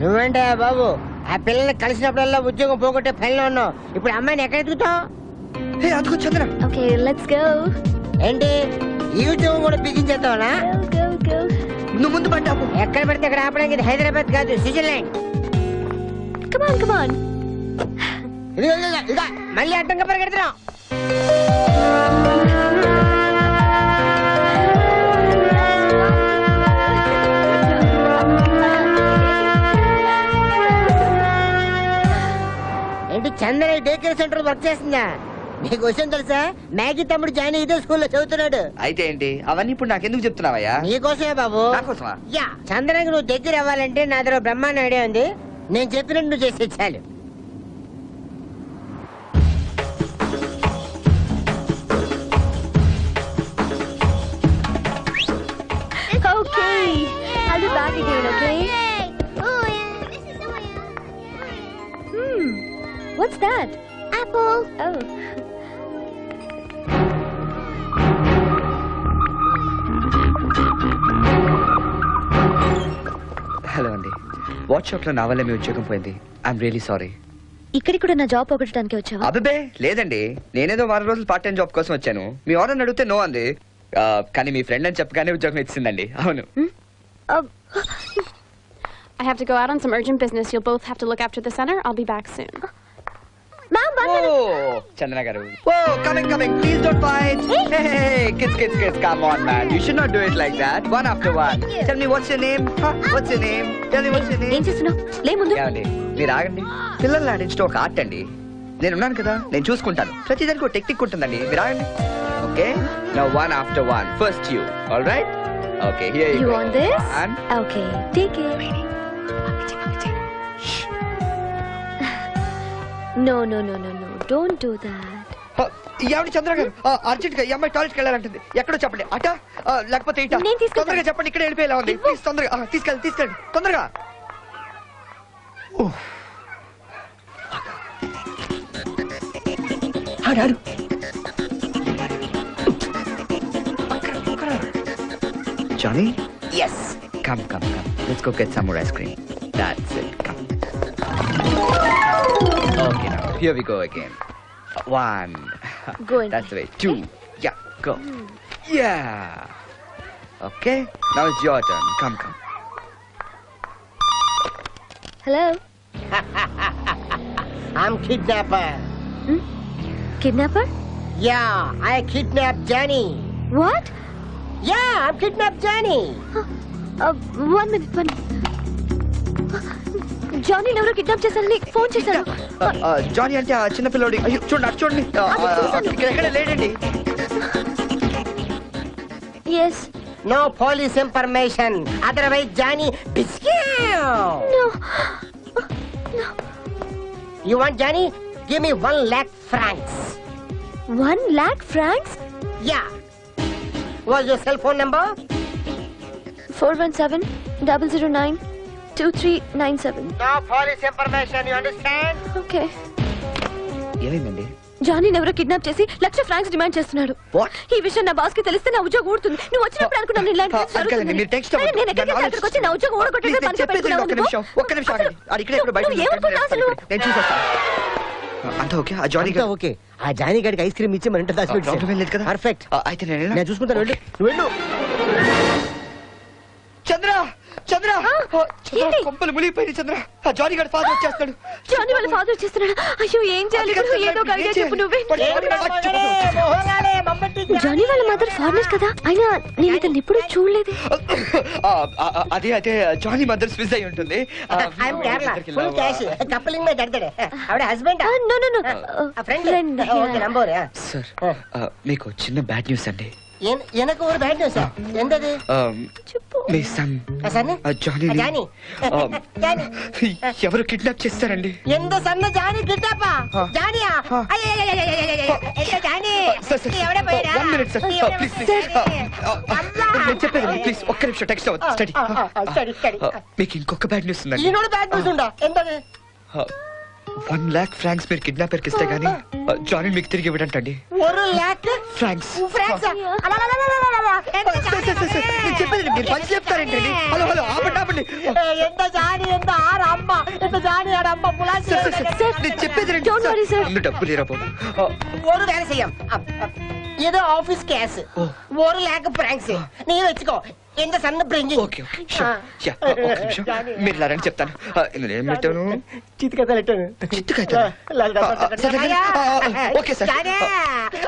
నువ్వేంటే బాబు ఆ పిల్లల్ని కలిసినప్పుడల్లా ఉద్యోగం పోగొట్టే పనిలో ఉన్నావు. ఇప్పుడు అమ్మాయిని ఎక్కడ ఎదుగుతావు? అదిగో చంద్ర. Okay let's go. ఏంటి ఈ ఉద్యోగం కూడా బిగించేద్దావనా? నువ్వు ముందు పడ్డావు. ఎక్కడ పడితే అక్కడ ఆపడానికి ఇది హైదరాబాద్ కాదు, స్విట్జర్లాండ్. కమ్ ఆన్ ఇదిగో మళ్ళీ అడ్డంగా పరిగెడుతున్నావు. ఏంటి చందన డే కేర్ సెంటర్ వర్క్ చేస్తుందా? నీకు విషయం తెలుసా? మ్యాగీ తమ్ముడు జాయిన్ ఇదే స్కూల్లో చదువుతున్నాడు. అయితే ఏంటి అవన్నీ ఇప్పుడు నాకెందుకు చెప్తున్నావయ్యా? నీకోసమే బాబు. నాకోసమా? యా, చందనకి నువ్వు దగ్గర అవ్వాలంటే నా దగ్గర బ్రహ్మాండ ఐడియా ఉంది. నేను చెప్పినట్టు నువ్వు చేసి చాలు. Okay, I'll be back again, okay? What's that? Apple. Oh. Hello అండి, వాట్సాప్ లో నా వల్ల మీ ఉద్యోగం పోయింది. I'm really sorry. ఇక్కడికి కూడా నా జాబ్ పోగొట్టడానికి వచ్చావా? అబ్బే లేదండి, నేనేదో వారం రోజులు పార్ట్ టైం జాబ్ కోసం వచ్చాను. మీ ఆర్డర్ అడిగితే నో అంది. కానీ మీ ఫ్రెండ్ అని చెప్పగానే ఉద్యోగం ఇచ్చిందండి. అవును. I have to go out on some urgent business. You'll both have to look after the center. I'll be back soon. Ma'am, చందన గారు. Coming. Please don't fight. Hey, kids. Come on, man. You should not do it like that. One after one. Tell me what's your name? What's your name? Tell me what's your name? ఏం చేస్తున్నావు? లే ముందు. ఏమండి మీరు ఆగండి. పిల్లల్ని ఆడించడం ఒక art అండి. నేనున్నాను కదా, నేను చూసుకుంటాను. ప్రతిదానికి ఒక టెక్నిక్ ఉంటుందండి. మీరు ఆగండి. Okay? Now one after one. First you. All right? Okay, here you You go. want this? And Okay, take it. No. Don't do that. ఏమండి చంద్ర గారు, అర్జెంట్ గా ఈ అమ్మాయి టాయిలెట్కి వెళ్ళాలంటుంది. ఎక్కడో చెప్పండి. అట లేకపోతే ఇట. నేను తీసుకెళ్తాను. తొందరగా చెప్పండి, ఇక్కడ వెళ్ళిపోయేలా ఉంది. ప్లీజ్ తొందరగా తీసుకెళ్ళండి తొందరగా. ఆడు Johnny? Yes. Come. Let's go get some more ice cream. That's it. Come. Okay, now here we go again. One. Go in. That's the way. Two. Yeah, go. Yeah. Okay. Now it's your turn. Come. Hello. I'm kidnapper. Kidnapper? Yeah, I kidnapped Johnny. What? Yeah, I'm kidnapped Johnny. One minute. Johnny ఎవరో kidnap చేశారని phone చేశారు. జానీ అంటే ఆ చిన్న పిల్లోడి. అయ్యో చూడండి ఇక్కడ లేడండి. Yes. No police information. Otherwise, Johnny. No. You want Johnny? Give me 1 lakh francs. 1 lakh francs? Yeah. What's your cell phone number? 417-009-2397. No police information. You understand? Okay. ఏమైందండి? జానీ ఎవరో కిడ్నాప్ చేసి 1 లక్ష ఫ్రాంక్స్ డిమాండ్ చేస్తున్నాడు. ఈ విషయం నా boss కి తెలిస్తే నా ఉద్యోగం ఊడుతుంది. నువ్వు వచ్చినప్పుడు అనుకున్నాను ఇలాంటి అంకల్ మీరు టెక్స్ట్ నేను ఎక్కడికి వచ్చి నా ఉద్యోగం ఊడగొట్టేదే పనిగా పెట్టుకున్నావు. ఒక్క నిమిషం ఆగండి. అది ఇక్కడే బయట నేను చూసొస్తాను. అంతా ఓకే? ఆ జానీ గారు ఓకే. ఆ జానీ గారికి ఐస్ క్రీమ్ ఇచ్చి మన ఇంటర్ ప్రాబ్లం లేదు కదా? పర్ఫెక్ట్. అయితే నేను చూసుకుంటాను. వెళ్ళు. చంద్ర కొంపలు మునిగిపోయింది. చంద్ర ఆ జానీ గారి ఫాదర్ వచ్చేస్తాడు. జానీ వాళ్ళ ఫాదర్ వచ్చేస్తున్నాడు. అయ్యో ఏం చేయాలి? ఏదో ఒక ఐడియా చెప్పు నువ్వే. జానీ వాళ్ళ మదర్ ఫారినర్ కదా, అయినా నేను ఇతను ఎప్పుడు చూడలేదు. అదే జానీ మదర్ స్విస్ అయి ఉంటుంది. సార్ మీకు చిన్న బ్యాడ్ న్యూస్ అండి. మీ సన్ జానీ ఎవరు కిడ్నాప్ చేస్తారండి. చెప్పేది ప్లీజ్ ఒక్క నిమిషం. Text study. మీకు ఇంకొక బ్యాడ్ న్యూస్ ఉందండి. 1 lakh francs మీరు కిడ్నాపర్ కి ఇస్తే గానీ జానీ మీకు తిరిగి ఇవ్వడంటండి. 1 lakh francs. చెప్పేది మీరు పని చెప్తారేంటండి? హలో ఆపండి. ఎంత జానీ ఎంత 6 పెద్ద జాని ఆడమ్మ పులాసి నేను చెప్పేది రండి, Don't worry, sir. ముందు డబ్బు లేరా బాబు. ஒரு வேலை செய்யும் ஏதோ ஆபீஸ் கேஸ் ஒரு லேக் பிராங்க்ஸ் நீ வச்சுக்கோ ఎంత సన్న బ్రింజింగ్ ఓకే ఓకే షూర్. యా, ఒక్క నిమిషం మీరు ఇలా రండి చెప్తాను. ఇందులో ఏం పెట్టాను? చిత్త కథలు పెట్టాను చిత్తు ఓకే సార్.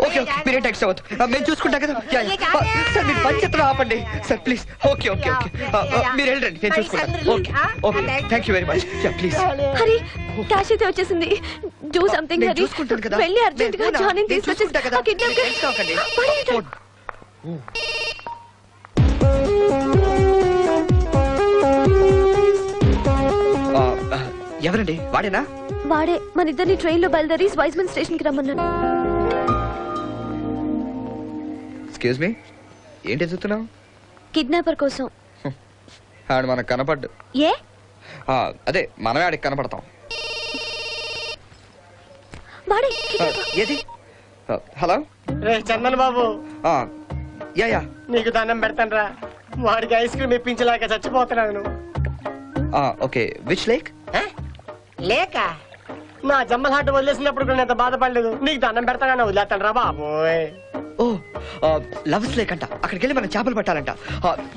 ఓకే మీరేం టెక్స్ట్ అవ్వద్దు, మేము చూసుకుంటాం కదా. Yeah, yeah. సార్ మీరు పంచత్రం ఆపండి sir please. Okay okay okay మీరు వెళ్ళండి, నేను చూసుకుంటాను. Okay okay thank you very much. Yeah please. Hari cash అయితే వచ్చేసింది. డూ సంథింగ్ నేను హరి. చూసుకుంటాను కదా. వెళ్ళి అర్జెంట్ గా జానీ నేను చూసుకుంటా కదా. తీసుకొచ్చేసి మీరు టెన్షన్ అవ్వకండి. ఎవరండి వాడేనా? వాడే మన ఇద్దరిని ట్రైన్ లో బయలుదేరి వైజ్మన్ స్టేషన్ కి రమ్మన్నాను. ఎక్స్క్యూజ్ మీ, ఏంటి ఎదుగుతున్నావు? కిడ్నాపర్ కోసం. ఆడు మనకు కనపడ్డు. ఏ అదే మనమే ఆడికి కనపడతాం. వాడే ఏది? హలో రే చందన్ బాబు, యా యా నీకు దండం పెడతాను రా. వాడికి ఐస్ క్రీమ్ ఇప్పించలేక చచ్చిపోతున్నాను. Okay which lake? లేక నా జమ్మల్ హాట్ వదిలేసినప్పుడు కూడా నేను బాధపడలేదు. నీకు దండం పెడతానని వదిలేస్తాను రా బాబోయ్. ఓ లవ్స్ లేక్ అంట, అక్కడికి వెళ్ళి మనం చేపలు పట్టాలంట.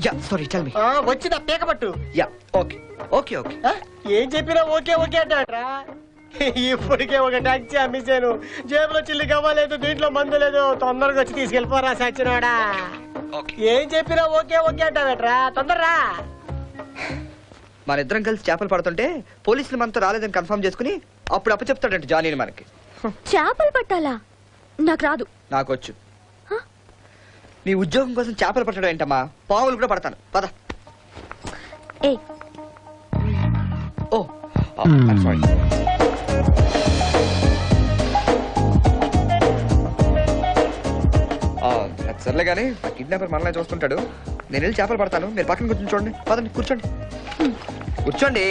Yeah sorry tell me. వచ్చిందా పీక పట్టు. Yeah okay okay okay. ఏం చెప్పినా ఓకే ఓకే అంటాడ్రా. ఇప్పటికే ఒక టాక్సీ అమ్మేశాను. జేబులో చిల్లి కావాలేదు, దీంట్లో మందు లేదు. తొందరగా వచ్చి తీసుకెళ్ళిపోరా సచ్చినోడా. ఏం చెప్పినా ఓకే ఓకే అంటావేట్రా, తొందరరా. మన ఇద్దరం కలిసి చేపలు పడుతుంటే పోలీసులు మనతో రాలేదని కన్ఫర్మ్ చేసుకుని అప్పుడు అప్పచెప్తాడంట జానీని మనకి. చేపలు పట్టాలా? నాకు రాదు. నాకొచ్చు. నీ ఉద్యోగం కోసం చేపలు పట్టడం ఏంటమ్మా, పాములు కూడా పడతాను. పద. ఏ ఓ సారీ. సర్లే కానీ కిడ్నాపర్ మనల్ని చూస్తుంటాడు. నేను వెళ్ళి చేపలు పడతాను, మీరు పక్కన కూర్చొని చూడండి. పదండి కూర్చోండి కూర్చోండి.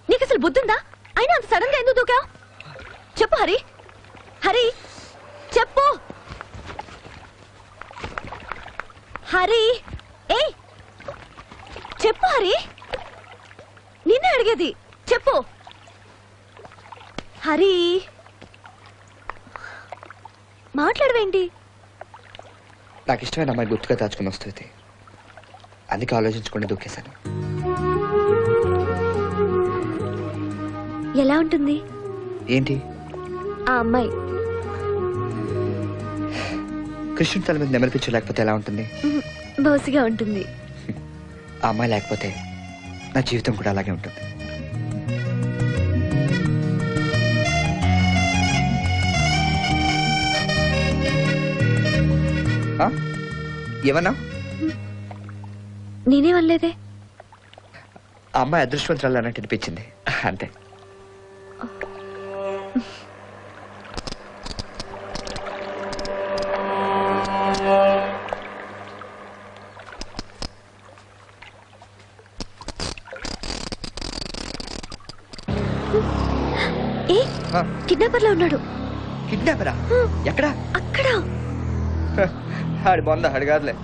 నీకు అసలు బుద్ధుందా? అయినా అంత సడన్ గా ఎందుకు దూకావు? చెప్పు హరి. హరి చెప్పు. హరి ఏ చెప్పు హరి. నిన్నే అడిగేది, చెప్పు హరి. మాట్లాడవేంటి? నాకు ఇష్టమైన అమ్మాయి గుర్తుగా దాచుకుని వస్తుంది, అందుకే ఆలోచించుకుని దూకేశాను. ఎలా ఉంటుంది ఏంటి? ఆ అమ్మాయి కృష్ణుడి తల మీద నెమలి పిచ్చు లేకపోతే ఎలా ఉంటుంది? బోసిగా ఉంటుంది. ఆ అమ్మాయి లేకపోతే నా జీవితం కూడా అలాగే ఉంటుంది. ఏమన్నా? నేనేమనలేదే. ఆ అమ్మాయి అదృష్టవంతురాలు అన్నట్టు అనిపించింది, అంతే. ఏ కిడ్నాపర్ లో ఉన్నాడు. కిడ్నాపరా? ఎక్కడా? అక్కడ. ఆడి బొంద ఆడి కాదులే.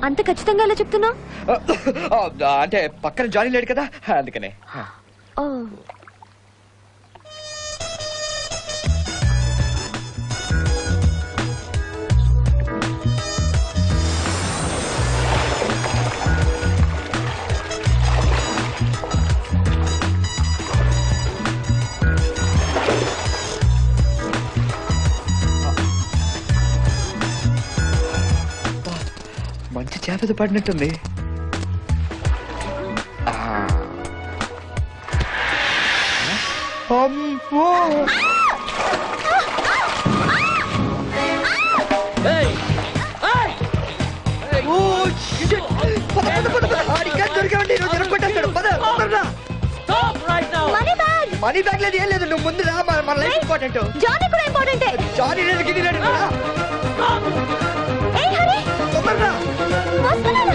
అంత ఖచ్చితంగా ఎలా చెప్తున్నా? అంటే పక్కన జానీ లేడు కదా, అందుకనే. ఓ స్లాబ్ ఏదో పడినట్టుంది. అమ్మో! ఓ, shit! పద, పద, పద, పద. ఆడికి దొరికామండి, నువ్వు జరగొట్టేస్తాడు. పద, తొందరగా. మనీ బ్యాగ్ లేదు, ఏం లేదు. నువ్వు ముందు రా, మన లైఫ్ ఇంపార్టెంట్. జానీ కూడా ఇంపార్టెంటే. జానీ లేదు, గిన్ని లేదు. ఏయ్ హరి, తొందరగా. వస్తున్నాను.